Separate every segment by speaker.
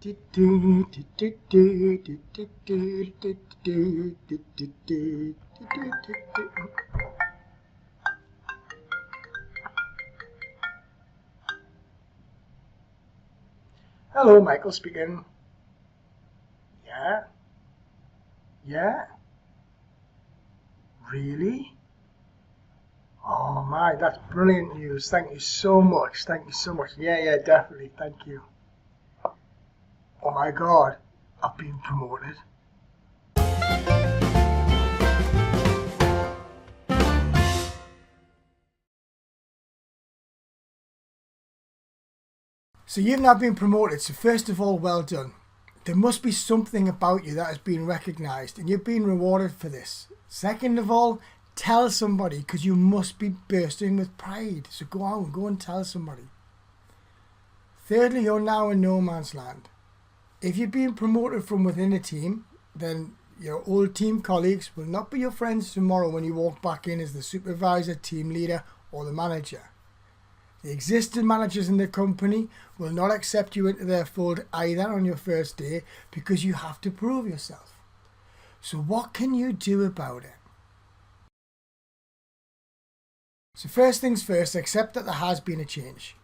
Speaker 1: Hello, Michael speaking. Yeah? Yeah? Really? Oh my, that's brilliant news. Thank you so much. Thank you so much. Yeah, definitely. Thank you. Oh my God, I've been promoted. So you've now been promoted, so first of all, well done. There must be something about you that has been recognised and you've been rewarded for this. Second of all, tell somebody, because you must be bursting with pride. So go and tell somebody. Thirdly, you're now in no man's land. If you've been promoted from within a team, then your old team colleagues will not be your friends tomorrow when you walk back in as the supervisor, team leader or the manager. The existing managers in the company will not accept you into their fold either on your first day because you have to prove yourself. So what can you do about it? So first things first, accept that there has been a change.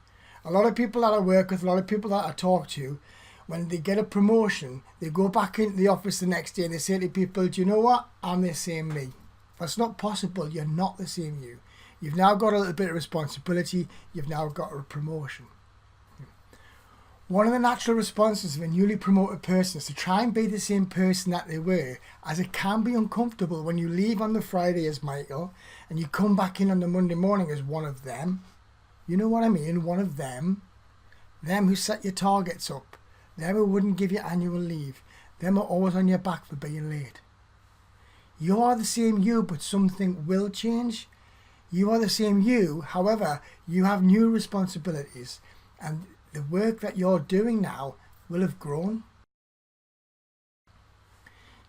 Speaker 1: A lot of people that I work with, a lot of people that I talk to, when they get a promotion, they go back into the office the next day and they say to people, do you know what? I'm the same me. That's not possible. You're not the same you. You've now got a little bit of responsibility. You've now got a promotion. One of the natural responses of a newly promoted person is to try and be the same person that they were, as it can be uncomfortable when you leave on the Friday as Michael and you come back in on the Monday morning as one of them. You know what I mean? One of them. Them who set your targets up. Them who wouldn't give you annual leave. Them are always on your back for being late. You are the same you, but something will change. You are the same you, however, you have new responsibilities and the work that you're doing now will have grown.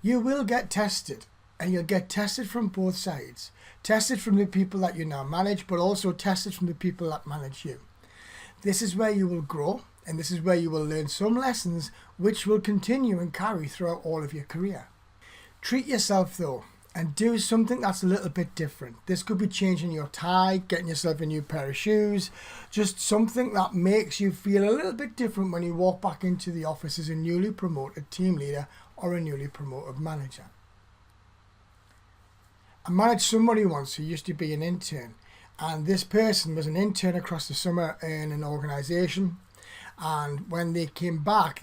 Speaker 1: You will get tested, and you'll get tested from both sides. Tested from the people that you now manage, but also tested from the people that manage you. This is where you will grow, and this is where you will learn some lessons which will continue and carry throughout all of your career. Treat yourself though, and do something that's a little bit different. This could be changing your tie, getting yourself a new pair of shoes, just something that makes you feel a little bit different when you walk back into the office as a newly promoted team leader or a newly promoted manager. I managed somebody once who used to be an intern, and this person was an intern across the summer in an organisation, and when they came back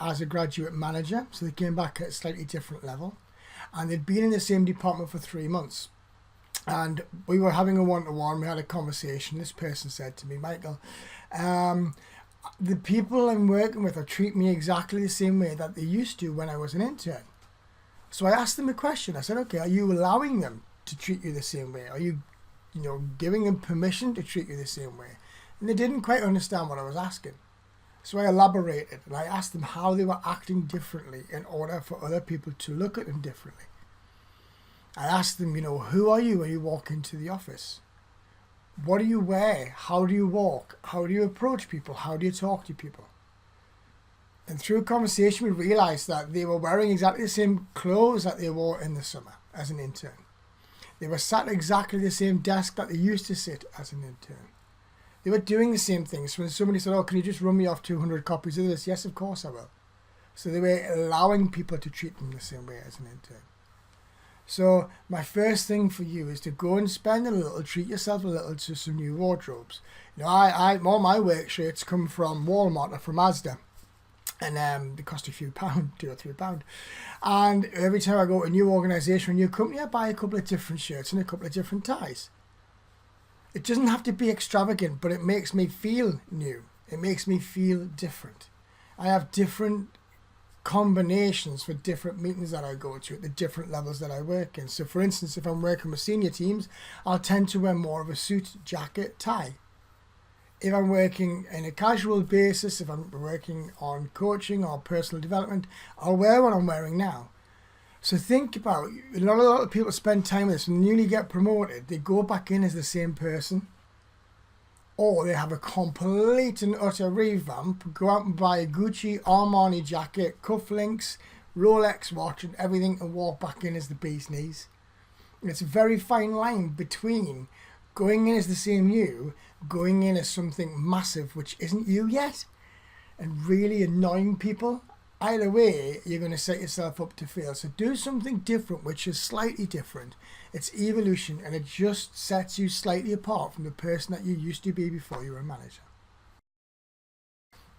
Speaker 1: as a graduate manager, so they came back at a slightly different level. And they'd been in the same department for 3 months. And we were having a one-to-one, we had a conversation. This person said to me, Michael, the people I'm working with are treat me exactly the same way that they used to when I was an intern. So I asked them a question. I said, okay, are you allowing them to treat you the same way? Are you giving them permission to treat you the same way? And they didn't quite understand what I was asking. So I elaborated and I asked them how they were acting differently in order for other people to look at them differently. I asked them, who are you when you walk into the office? What do you wear? How do you walk? How do you approach people? How do you talk to people? And through conversation, we realized that they were wearing exactly the same clothes that they wore in the summer as an intern. They were sat at exactly the same desk that they used to sit as an intern. They were doing the same things. When somebody said, oh, can you just run me off 200 copies of this? Yes, of course I will. So they were allowing people to treat them the same way as an intern. So my first thing for you is to go and spend a little, treat yourself a little to some new wardrobes. All my work shirts come from Walmart or from Asda. And they cost a few pounds, £2 or £3. And every time I go to a new organisation, a new company, I buy a couple of different shirts and a couple of different ties. It doesn't have to be extravagant, but it makes me feel new. It makes me feel different. I have different combinations for different meetings that I go to at the different levels that I work in. So for instance, if I'm working with senior teams, I'll tend to wear more of a suit, jacket, tie. If I'm working in a casual basis, if I'm working on coaching or personal development, I'll wear what I'm wearing now. So think about, a lot of people spend time with this. When they newly get promoted, they go back in as the same person. or they have a complete and utter revamp, go out and buy a Gucci Armani jacket, cufflinks, Rolex watch and everything, and walk back in as the bee's knees. And it's a very fine line between going in as the same you, going in as something massive which isn't you yet, and really annoying people. Either way, you're going to set yourself up to fail. So do something different, which is slightly different. It's evolution, and it just sets you slightly apart from the person that you used to be before you were a manager.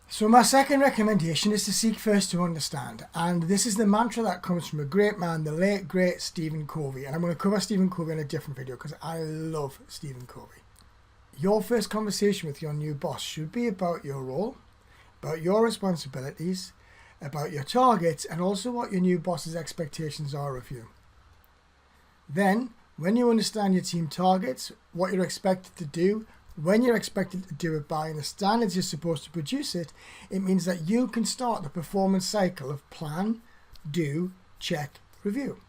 Speaker 1: So my second recommendation is to seek first to understand. And this is the mantra that comes from a great man, the late, great Stephen Covey. And I'm going to cover Stephen Covey in a different video because I love Stephen Covey. Your first conversation with your new boss should be about your role, about your responsibilities, about your targets, and also what your new boss's expectations are of you. Then, when you understand your team targets, what you're expected to do, when you're expected to do it by, and the standards you're supposed to produce it, it means that you can start the performance cycle of plan, do, check, review.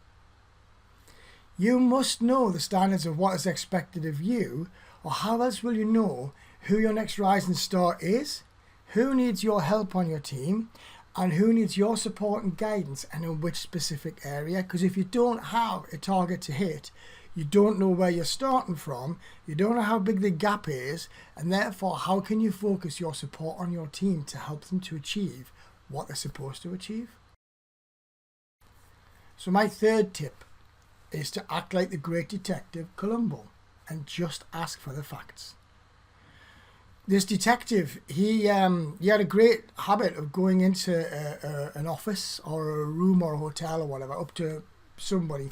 Speaker 1: You must know the standards of what is expected of you, or how else will you know who your next rising star is, who needs your help on your team, and who needs your support and guidance, and in which specific area. Because if you don't have a target to hit, you don't know where you're starting from, you don't know how big the gap is, and therefore how can you focus your support on your team to help them to achieve what they're supposed to achieve? So my third tip is to act like the great detective Columbo and just ask for the facts. This detective, he had a great habit of going into an office or a room or a hotel or whatever, up to somebody,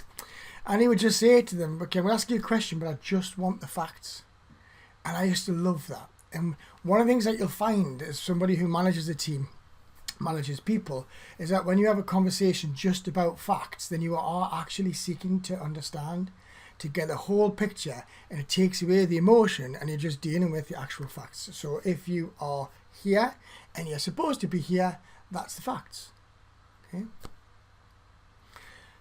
Speaker 1: and he would just say to them, okay, I'm going to ask you a question, but I just want the facts. And I used to love that. And one of the things that you'll find as somebody who manages a team, manages people, is that when you have a conversation just about facts, then you are actually seeking to understand, to get the whole picture, and it takes away the emotion and you're just dealing with the actual facts. So if you are here and you're supposed to be here, that's the facts. Okay.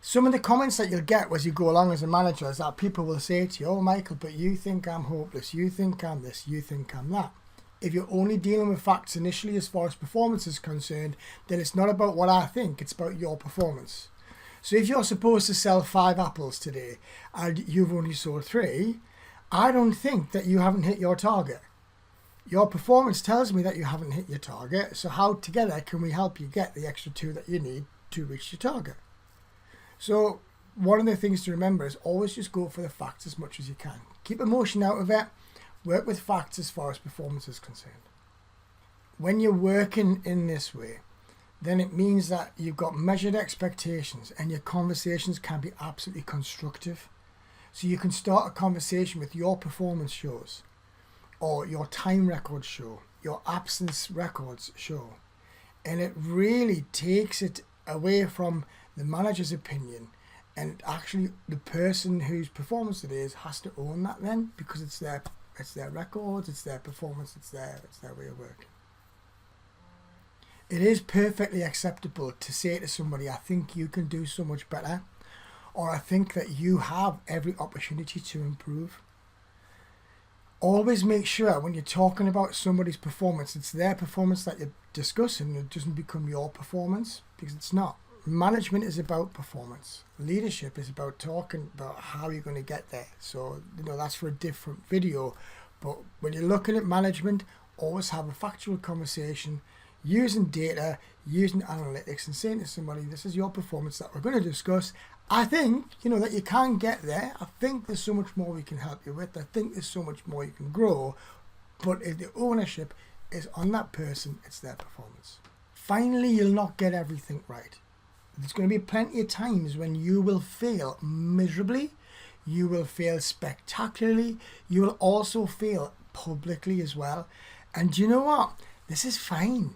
Speaker 1: Some of the comments that you'll get as you go along as a manager is that people will say to you, oh Michael, but you think I'm hopeless, you think I'm this, you think I'm that. If you're only dealing with facts initially as far as performance is concerned, then it's not about what I think, it's about your performance. So if you're supposed to sell 5 apples today and you've only sold 3, I don't think that you haven't hit your target. Your performance tells me that you haven't hit your target. So how together can we help you get the extra 2 that you need to reach your target? So one of the things to remember is always just go for the facts as much as you can. Keep emotion out of it. Work with facts as far as performance is concerned. When you're working in this way, then it means that you've got measured expectations and your conversations can be absolutely constructive. So you can start a conversation with your performance shows, or your time records show, your absence records show. And it really takes it away from the manager's opinion, and actually the person whose performance it is has to own that then, because it's their records, it's their performance, it's their way of working. It is perfectly acceptable to say to somebody, I think you can do so much better, or I think that you have every opportunity to improve. Always make sure when you're talking about somebody's performance, it's their performance that you're discussing. It doesn't become your performance, because it's not. Management is about performance. Leadership is about talking about how you're going to get there. So, that's for a different video. But when you're looking at management, always have a factual conversation, using data, using analytics, and saying to somebody, this is your performance that we're going to discuss. I think, that you can get there. I think there's so much more we can help you with. I think there's so much more you can grow. But if the ownership is on that person, it's their performance. Finally, you'll not get everything right. There's going to be plenty of times when you will fail miserably. You will fail spectacularly. You will also fail publicly as well. And you know what? This is fine.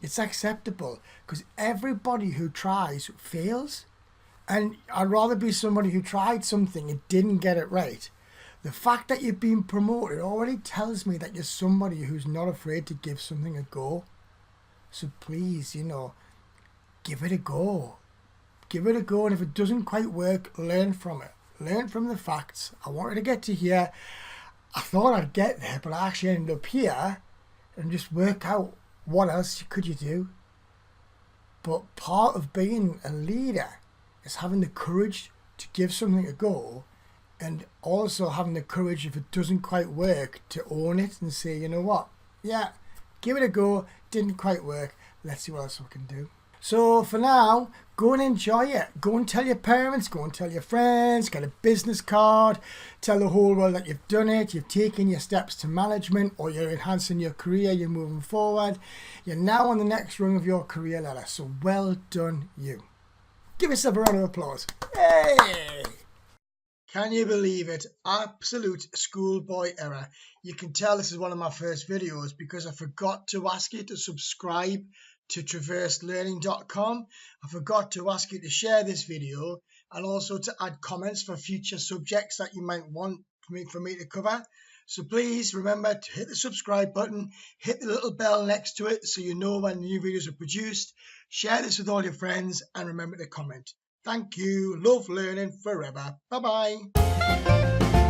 Speaker 1: It's acceptable, because everybody who tries fails. And I'd rather be somebody who tried something and didn't get it right. The fact that you've been promoted already tells me that you're somebody who's not afraid to give something a go. So please, give it a go. Give it a go, and if it doesn't quite work, learn from it. Learn from the facts. I wanted to get to here. I thought I'd get there, but I actually ended up here and just work out what else could you do. But part of being a leader is having the courage to give something a go, and also having the courage, if it doesn't quite work, to own it and say, you know what, yeah, give it a go, didn't quite work, let's see what else we can do. So for now, go and enjoy it. Go and tell your parents, go and tell your friends, get a business card, tell the whole world that you've done it, you've taken your steps to management, or you're enhancing your career, you're moving forward. You're now on the next rung of your career ladder, so well done you. Give yourself a round of applause. Hey! Can you believe it? Absolute schoolboy error. You can tell this is one of my first videos because I forgot to ask you to subscribe to traverselearning.com. I forgot to ask you to share this video and also to add comments for future subjects that you might want for me to cover. So please remember to hit the subscribe button, hit the little bell next to it so you know when new videos are produced. Share this with all your friends and remember to comment. Thank you. Love learning forever. Bye-bye.